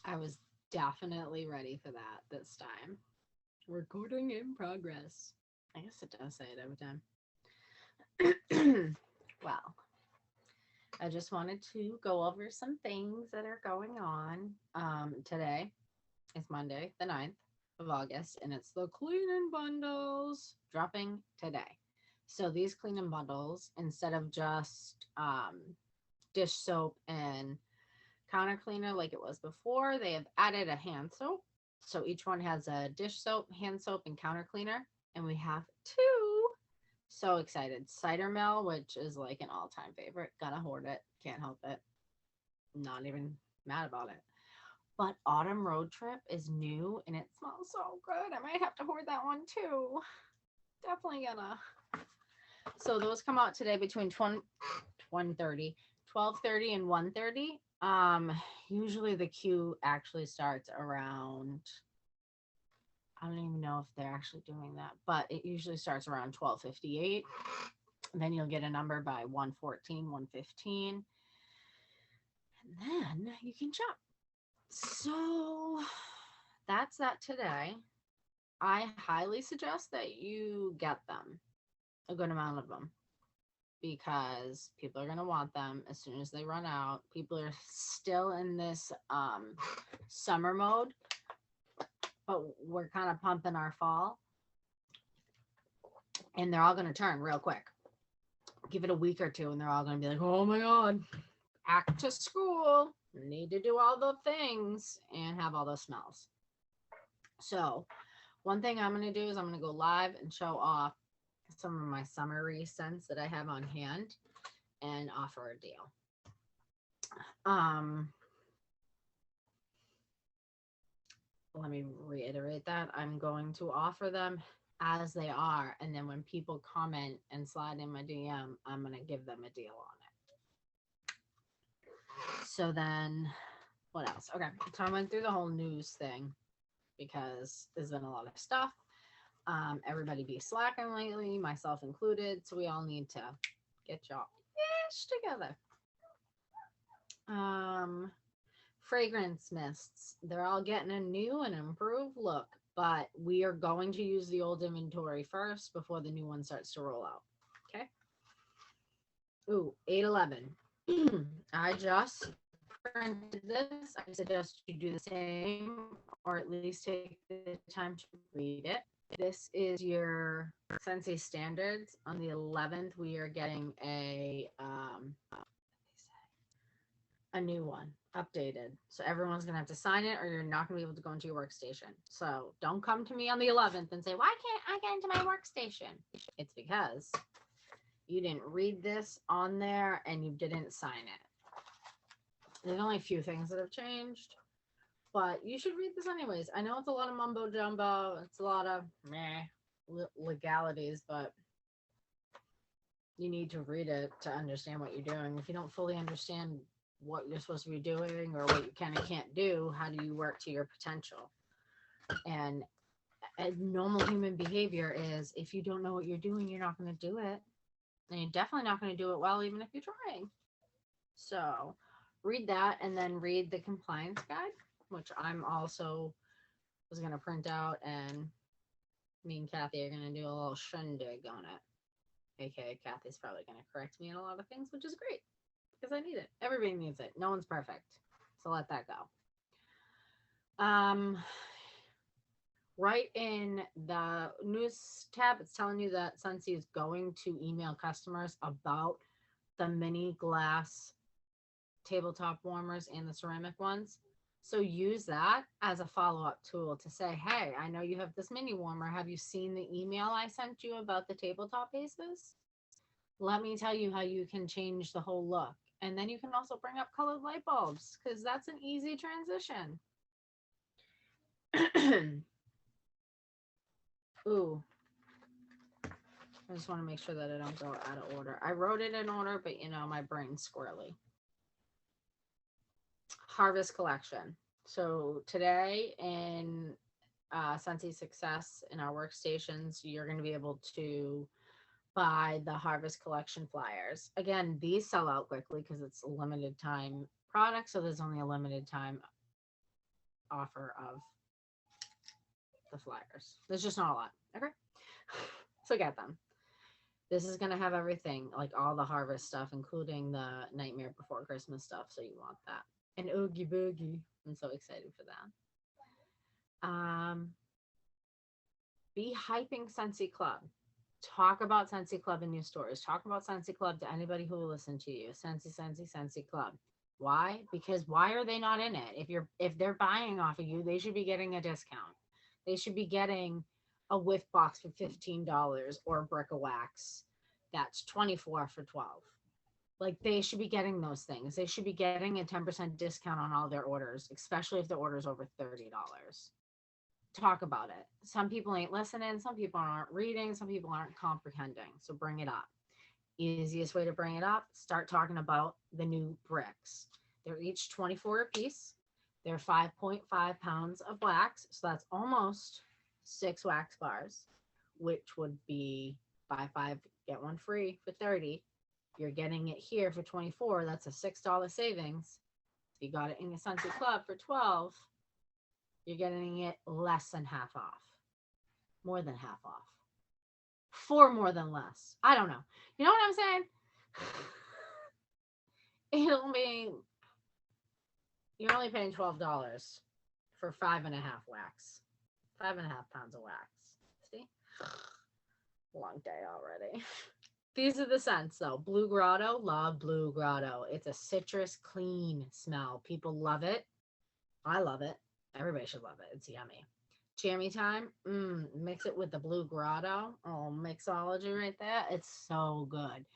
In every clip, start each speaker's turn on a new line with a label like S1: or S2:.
S1: I was definitely ready for that this time. Recording in progress. I guess it does say it every time. Well, I just wanted to go over some things that are going on. Today is Monday, the 9th of August, and it's the cleaning bundles dropping today. So these cleaning bundles, instead of just dish soap and counter cleaner like it was before, they have added a hand soap. So each one has a dish soap, hand soap, and counter cleaner. And we have two. So excited. Cider Mill, which is like an all time favorite. Gotta hoard it. Can't help it. Not even mad about it. But Autumn Road Trip is new and it smells so good. I might have to hoard that one too. Definitely gonna. So those come out today between 1:30, 12:30 and 1:30. Usually the queue actually starts around, I don't even know if they're actually doing that, but it usually starts around 12:58. Then you'll get a number by 1:14, 1:15, and then you can shop. So that's that today. I highly suggest that you get them, a good amount of them, because people are going to want them as soon as they run out. People are still in this summer mode, but we're kind of pumping our fall, and they're all going to turn real quick. Give it a week or two and they're all going to be like, oh my god, back to school, need to do all the things and have all those smells. So one thing I'm going to do is I'm going to go live and show off some of my summery scents that I have on hand and offer a deal. um Let me reiterate that I'm going to offer them as they are, and then when people comment and slide in my DM, I'm going to give them a deal on it. So then what else? Okay, so I went through the whole news thing because there's been a lot of stuff. Everybody be slacking lately, myself included, so we all need to get y'all ish together. um Fragrance mists, they're all getting a new and improved look, but we are going to use the old inventory first before the new one starts to roll out. Okay. Ooh, 811. I just printed this. I suggest you do the same or at least take the time to read it. This is your Sensei standards. On the 11th, we are getting a new one updated. So everyone's going to have to sign it or you're not going to be able to go into your workstation. So don't come to me on the 11th and say, why can't I get into my workstation? It's because you didn't read this on there and you didn't sign it. There's only a few things that have changed, but you should read this anyways. I know it's a lot of mumbo jumbo. It's a lot of legalities, but you need to read it to understand what you're doing. If you don't fully understand what you're supposed to be doing or what you can and can't do, how do you work to your potential? And a normal human behavior is if you don't know what you're doing, you're not going to do it. And you're definitely not going to do it well, even if you're trying. So read that and then read the compliance guide, which I'm also was going to print out, and me and Kathy are going to do a little shindig on it. AKA Kathy's probably going to correct me in a lot of things, which is great because I need it. Everybody needs it. No one's perfect. So let that go. Right in the news tab, it's telling you that Scentsy is going to email customers about the mini glass tabletop warmers and the ceramic ones. So use that as a follow-up tool to say, hey, I know you have this mini warmer. Have you seen the email I sent you about the tabletop bases? Let me tell you how you can change the whole look. And then you can also bring up colored light bulbs because that's an easy transition. Ooh. I just want to make sure that I don't go out of order. I wrote it in order, but you know, my brain's squirrely. Harvest collection. So today in Scentsy Success in our workstations, you're going to be able to buy the Harvest collection flyers. Again, these sell out quickly because it's a limited time product, so there's only a limited time offer of the flyers. There's just not a lot. Okay. So get them. This is going to have everything, like all the harvest stuff, including the Nightmare Before Christmas stuff. So you want that. And Oogie Boogie. I'm so excited for that. Be hyping Scentsy Club. Talk about Scentsy Club in your stores. Talk about Scentsy Club to anybody who will listen to you. Scentsy Club. Why? Because why are they not in it? If they're buying off of you, they should be getting a discount. They should be getting a whiff box for $15 or a brick of wax that's 24 for 12. Like, they should be getting those things. They should be getting a 10% discount on all their orders, especially if the order's over $30. Talk about it. Some people ain't listening. Some people aren't reading. Some people aren't comprehending. So bring it up. Easiest way to bring it up, start talking about the new bricks. They're each 24 a piece. They're 5.5 pounds of wax. So that's almost 6 wax bars, which would be buy 5, get 1 free for 30. You're getting it here for 24. That's a $6 savings. If you got it in the Scentsy Club for 12, you're getting it less than half off. More than half off. For more than less. I don't know. You know what I'm saying? It'll be, you're only paying $12 for 5.5 wax. 5.5 pounds of wax. See? Long day already. These are the scents though. Blue Grotto, love Blue Grotto. It's a citrus clean smell. People love it. I love it. Everybody should love it. It's yummy. Jammy Time, mix it with the Blue Grotto. Oh, mixology right there. It's so good.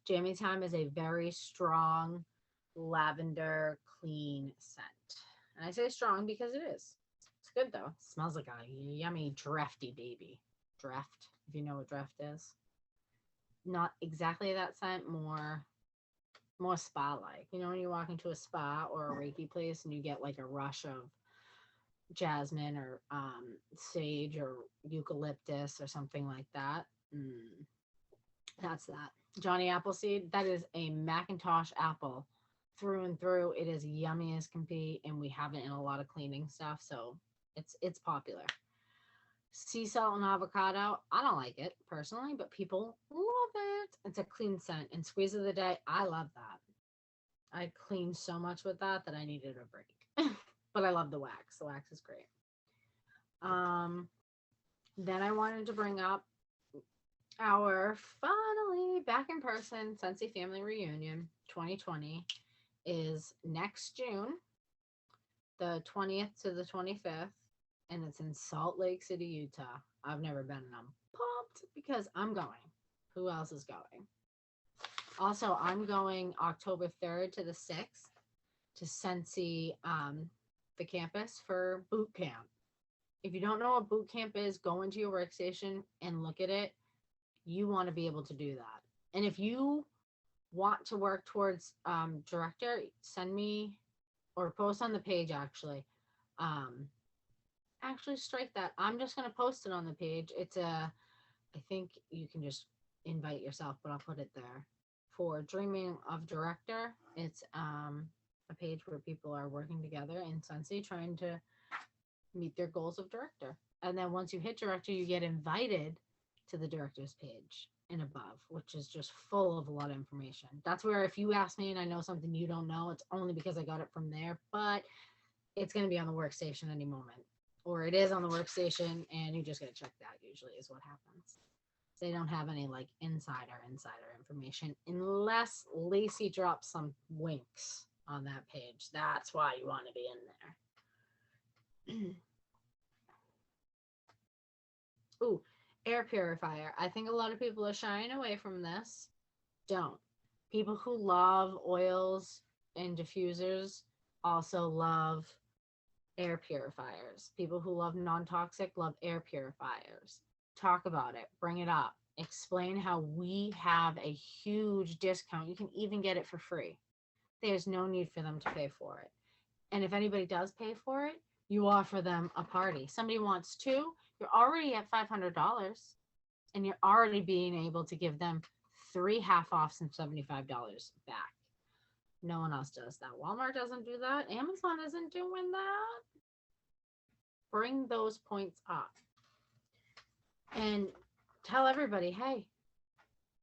S1: Jammy Time is a very strong lavender clean scent. And I say strong because it is. It's good though. It smells like a yummy drafty baby. Draft, if you know what draft is. Not exactly that scent, more spa-like. You know when you walk into a spa or a Reiki place and you get like a rush of jasmine or sage or eucalyptus or something like that. That's that. Johnny Appleseed, that is a Macintosh apple through and through. It is yummy as can be, and we have it in a lot of cleaning stuff, so it's popular. Sea salt and avocado, I don't like it personally, but people love it. It's a clean scent. And squeeze of the day, I love that. I clean so much with that I needed a break. But I love the wax. The wax is great. Then I wanted to bring up our finally back in person Scentsy Family Reunion 2020 is next June, the 20th to the 25th, and it's in Salt Lake City, Utah. I've never been, and I'm pumped because I'm going. Who else is going? Also, I'm going October 3rd to the 6th to Scentsy, the campus for boot camp. If you don't know what boot camp is, go into your workstation and look at it. You want to be able to do that. And if you want to work towards director, send me or post on the page actually. Actually strike that. I'm just going to post it on the page. I think you can just invite yourself, but I'll put it there. For Dreaming of Director, it's a page where people are working together in Scentsy trying to meet their goals of director. And then once you hit director, you get invited to the director's page and above, which is just full of a lot of information. That's where if you ask me and I know something you don't know, it's only because I got it from there, but it's going to be on the workstation any moment. Or it is on the workstation and you just got to check that usually is what happens. They don't have any like insider information unless Lacey drops some winks on that page. That's why you want to be in there. Ooh, air purifier. I think a lot of people are shying away from this. Don't. People who love oils and diffusers also love air purifiers. People who love non-toxic love air purifiers. Talk about it. Bring it up. Explain how we have a huge discount. You can even get it for free. There's no need for them to pay for it. And if anybody does pay for it, you offer them a party. Somebody wants 2, you're already at $500 and you're already being able to give them 3 half-offs and $75 back. No one else does that. Walmart doesn't do that. Amazon isn't doing that. Bring those points up and tell everybody, hey,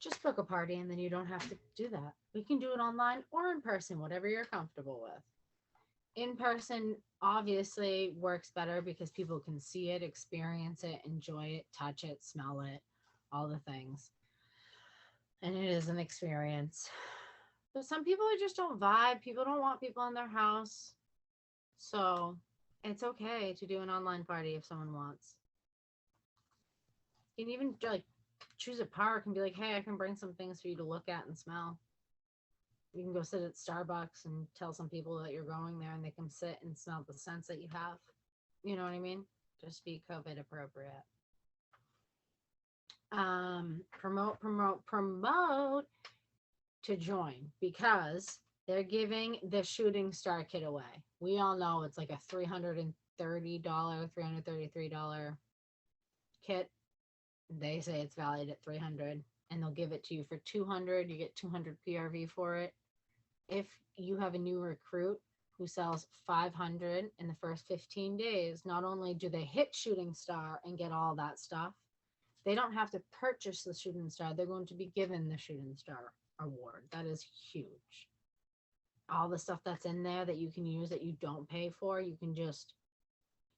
S1: just book a party and then you don't have to do that. We can do it online or in person, whatever you're comfortable with. In person obviously works better because people can see it, experience it, enjoy it, touch it, smell it, all the things. And it is an experience. But some people just don't vibe. People don't want people in their house. So it's okay to do an online party if someone wants. You can even like choose a park and be like, hey, I can bring some things for you to look at and smell. You can go sit at Starbucks and tell some people that you're going there and they can sit and smell the scents that you have. You know what I mean? Just be COVID appropriate. Promote to join because they're giving the shooting star kit away. We all know it's like a $330, $333 kit. They say it's valued at $300 and they'll give it to you for $200. You get 200 PRV for it. If you have a new recruit who sells 500 in the first 15 days, not only do they hit shooting star and get all that stuff, they don't have to purchase the shooting star. They're going to be given the shooting star award. That is huge. All the stuff that's in there that you can use that you don't pay for, you can just,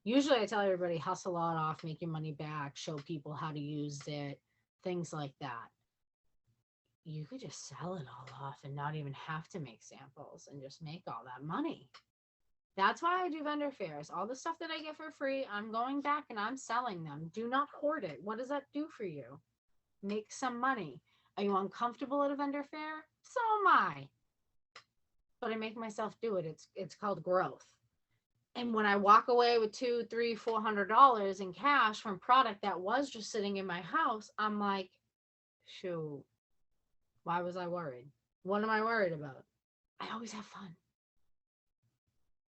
S1: usually I tell everybody, hustle it off, make your money back, show people how to use it, things like that. You could just sell it all off and not even have to make samples and just make all that money. That's why I do vendor fairs. All the stuff that I get for free, I'm going back and I'm selling them. Do not hoard it. What does that do for you? Make some money. Are you uncomfortable at a vendor fair? So am I. But I make myself do it. It's called growth. And when I walk away with $200, $300, $400 in cash from product that was just sitting in my house, I'm like, shoot, why was I worried? What am I worried about? I always have fun.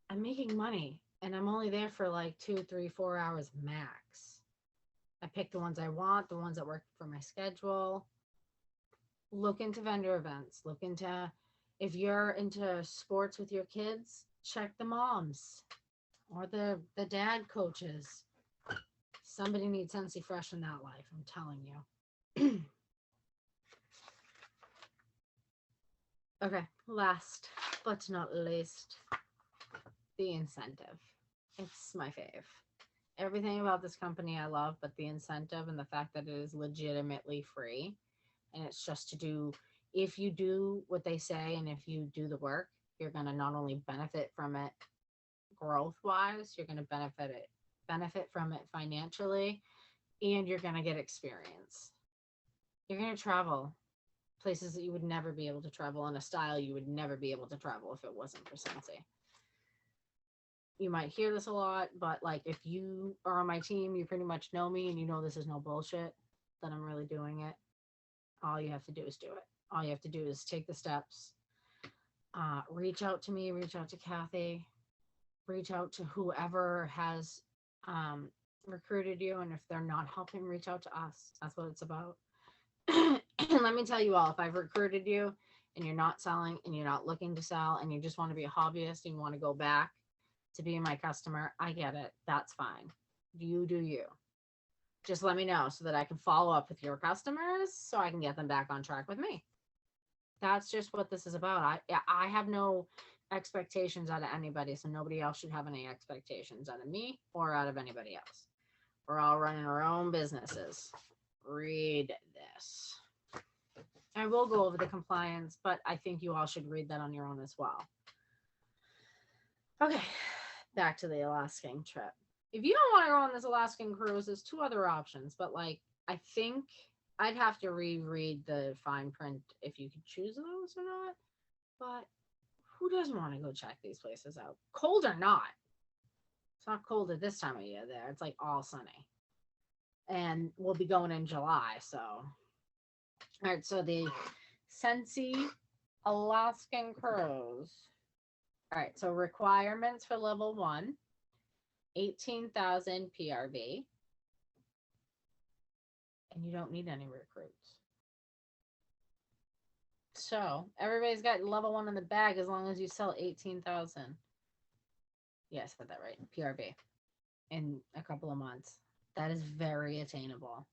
S1: I'm making money and I'm only there for like 2, 3, 4 hours max. I pick the ones I want, the ones that work for my schedule. Look into vendor events. Look into, if you're into sports with your kids, check the moms or the dad coaches. Somebody needs Sensi Fresh in that life, I'm telling you. Okay, last but not least, the incentive. It's my fave. Everything about this company I love, but the incentive and the fact that it is legitimately free and it's just to do, if you do what they say and if you do the work, you're going to not only benefit from it growth wise, you're going to benefit from it financially, and you're going to get experience. You're going to travel places that you would never be able to travel in a style you would never be able to travel if it wasn't for Sensi. You might hear this a lot, but like if you are on my team, you pretty much know me and you know this is no bullshit, that I'm really doing it. All you have to do is do it. All you have to do is take the steps. Reach out to me, reach out to Kathy, reach out to whoever has recruited you. And if they're not helping, reach out to us. That's what it's about. And let me tell you all, if I've recruited you and you're not selling and you're not looking to sell and you just want to be a hobbyist and you want to go back to being my customer, I get it. That's fine. You do you. Just let me know so that I can follow up with your customers so I can get them back on track with me. That's just what this is about. I have no expectations out of anybody, so nobody else should have any expectations out of me or out of anybody else. We're all running our own businesses. Read this. I will go over the compliance, but I think you all should read that on your own as well. Okay, back to the Alaskan trip. If you don't want to go on this Alaskan cruise, there's 2 other options, but like, I think I'd have to reread the fine print if you could choose those or not. But who doesn't want to go check these places out? Cold or not. It's not cold at this time of year there. It's like all sunny. And we'll be going in July, so. All right, so the Sensi Alaskan cruise. All right, so requirements for level 1, 18,000 PRV. And you don't need any recruits. So everybody's got level 1 in the bag as long as you sell 18,000. Yeah, I said that right. PRV. in a couple of months. That is very attainable.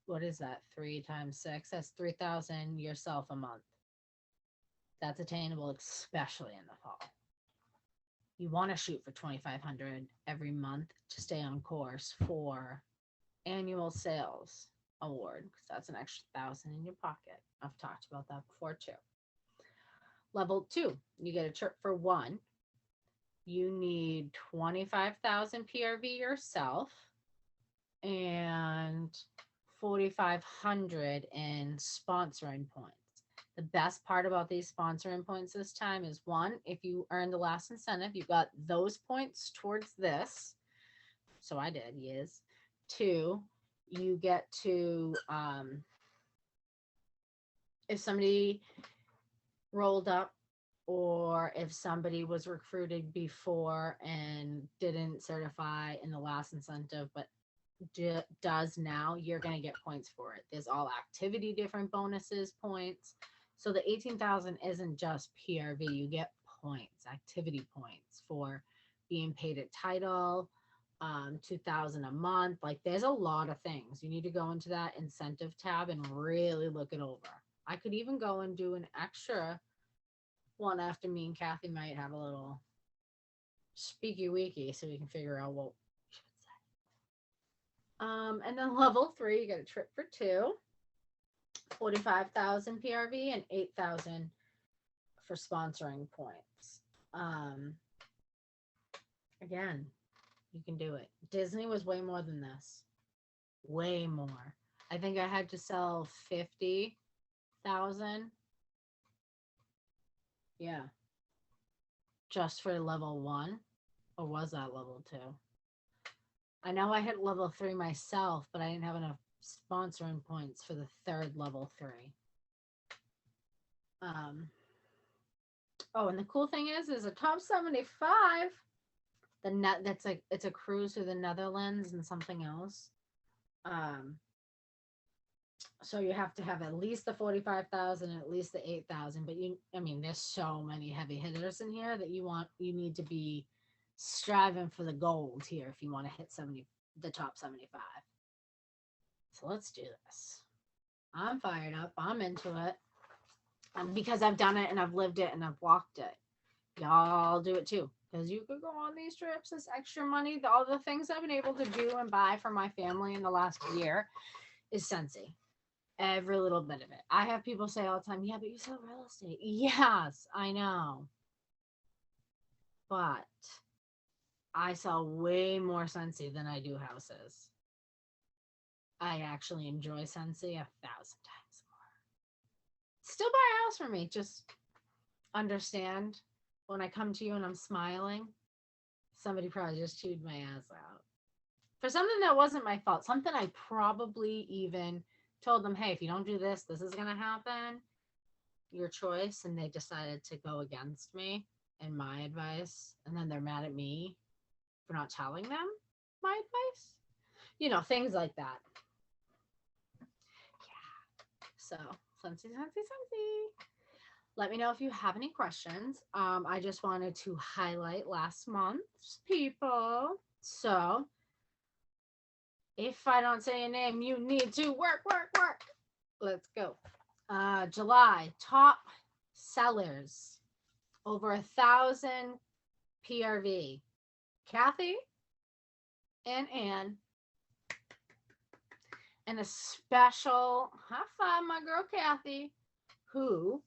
S1: What is that? 3 times 6? That's 3,000 yourself a month. That's attainable, especially in the fall. You want to shoot for 2,500 every month to stay on course for annual sales award, because that's an extra 1,000 in your pocket. I've talked about that before too. Level 2, you get a trip for one. You need 25,000 PRV yourself and 4,500 in sponsoring points. The best part about these sponsoring points this time is one, if you earn the last incentive, you got those points towards this. So I did, yes. 2, you get to, if somebody rolled up or if somebody was recruited before and didn't certify in the last incentive, but does now, you're going to get points for it. There's all activity different bonuses, points. So the 18,000 isn't just PRV. You get points, activity points for being paid at title, 2,000 a month. Like there's a lot of things. You need to go into that incentive tab and really look it over. I could even go and do an extra one after me and Kathy might have a little speaky weeky so we can figure out what we should say. And then level 3, you get a trip for 2, 45,000 PRV and 8,000 for sponsoring points. Again, you can do it. Disney was way more than this. Way more. I think I had to sell 50,000. Yeah. Just for level 1. Or was that level 2? I know I hit level 3 myself, but I didn't have enough sponsoring points for the third level 3. Oh, and the cool thing is a top 75. The net that's like it's a cruise through the Netherlands and something else. So you have to have at least the 45,000, at least the 8,000. But I mean, there's so many heavy hitters in here that you need to be striving for the gold here if you want to hit the top 75. So let's do this. I'm fired up. I'm into it. Because I've done it and I've lived it and I've walked it. Y'all do it too. Because you could go on these trips, this extra money, all the things I've been able to do and buy for my family in the last year is Scentsy. Every little bit of it. I have people say all the time, yeah, but you sell real estate. Yes, I know. But I sell way more Scentsy than I do houses. I actually enjoy Scentsy 1,000 times more. Still buy a house for me. Just understand when I come to you and I'm smiling, somebody probably just chewed my ass out. For something that wasn't my fault. Something I probably even told them, hey, if you don't do this, this is going to happen. Your choice. And they decided to go against me and my advice. And then they're mad at me for not telling them my advice. You know, things like that. Yeah. So, Scentsy. Let me know if you have any questions. I just wanted to highlight last month's people. So, if I don't say your name, you need to work. Let's go. July, top sellers, over 1,000 PRV. Kathy and Anne. And a special high five, my girl Kathy, who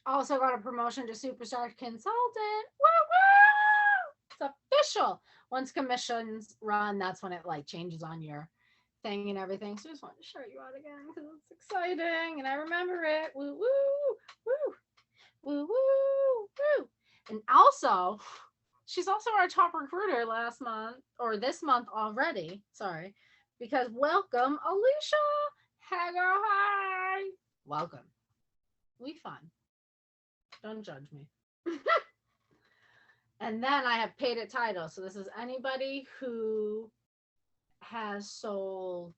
S1: also got a promotion to superstar consultant. Woo woo! It's official. Once commissions run, that's when it like changes on your thing and everything. So I just wanted to show you out again because it's exciting and I remember it. Woo woo woo woo woo woo. And also, she's also our top recruiter last month or this month already. Sorry, because welcome Alicia. Hey girl, hi. Welcome. We fun. Don't judge me. And then I have paid at title. So this is anybody who has sold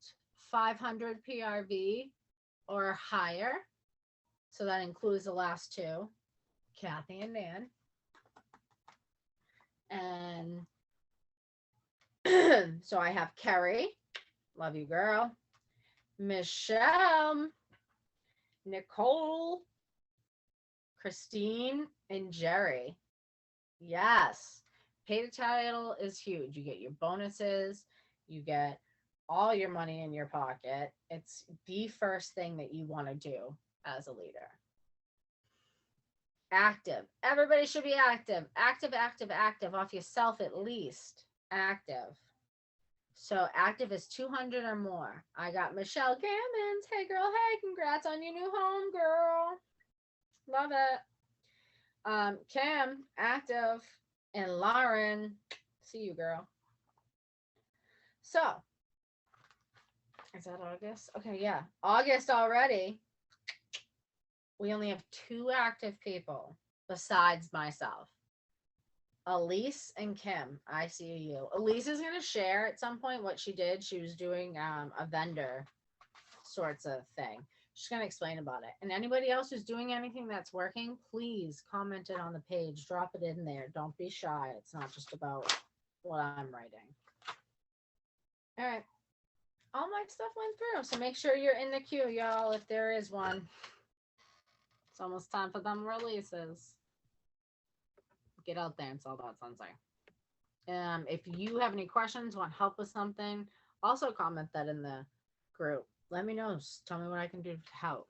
S1: 500 PRV or higher. So that includes the last two, Kathy and Nan. And So I have Kerry, love you, girl. Michelle, Nicole, Christine, and Jerry. Yes. Pay to title is huge. You get your bonuses, you get all your money in your pocket. It's the first thing that you want to do as a leader. Active. Everybody should be active. Active, active, active. Off yourself at least. Active. So active is 200 or more. I got Michelle Gammons. Hey girl, hey, congrats on your new home, girl. Love it. Kim, active, and Lauren, see you, girl. So, is that August? Okay, yeah. August already. We only have 2 active people besides myself. Elise and Kim, I see you. Elise is going to share at some point what she did. She was doing a vendor sorts of thing. She's going to explain about it. And anybody else who's doing anything that's working, please comment it on the page. Drop it in there. Don't be shy. It's not just about what I'm writing. All right. All my stuff went through. So make sure you're in the queue, y'all, if there is one. It's almost time for them releases. Get out there and sell that sunset. If you have any questions, want help with something, also comment that in the group. Let me know. Tell me what I can do to help.